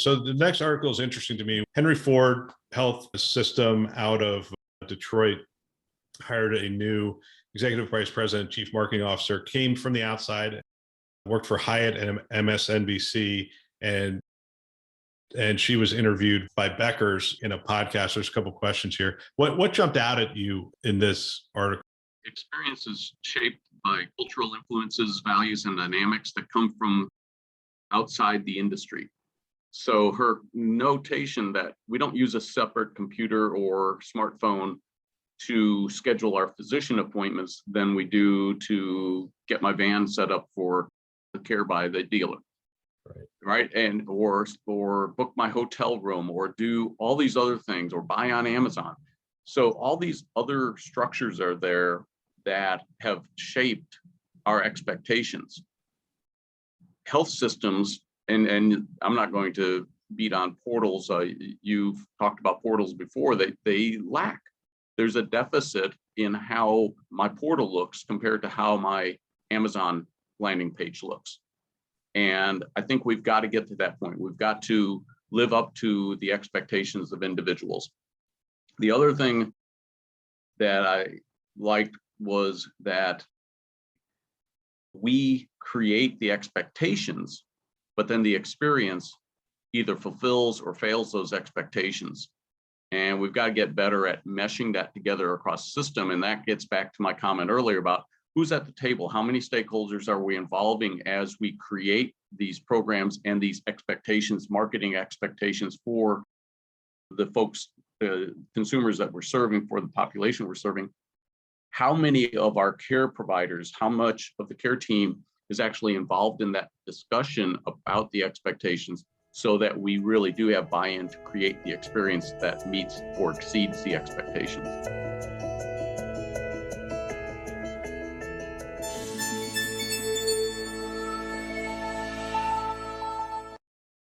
So the next article is interesting to me. Henry Ford Health System out of Detroit hired a new executive vice president, chief marketing officer, came from the outside, worked for Hyatt and MSNBC, and she was interviewed by Becker's in a podcast. There's a couple of questions here. What jumped out at you in this article? Experiences shaped by cultural influences, values, and dynamics that come from outside the industry. So her notation that we don't use a separate computer or smartphone to schedule our physician appointments than we do to get my van set up for the care by the dealer. Right. And or book my hotel room or do all these other things or buy on Amazon. So all these other structures are there that have shaped our expectations. Health systems, and I'm not going to beat on portals. You've talked about portals before. They lack. There's a deficit in how my portal looks compared to how my Amazon landing page looks. And I think we've got to get to that point. We've got to live up to the expectations of individuals. The other thing that I liked was that we create the expectations, but then the experience either fulfills or fails those expectations. And we've got to get better at meshing that together across the system. And that gets back to my comment earlier about who's at the table, how many stakeholders are we involving as we create these programs and these expectations, marketing expectations for the folks, the consumers that we're serving, for the population we're serving. How many of our care providers, how much of the care team is actually involved in that discussion about the expectations so that we really do have buy-in to create the experience that meets or exceeds the expectations.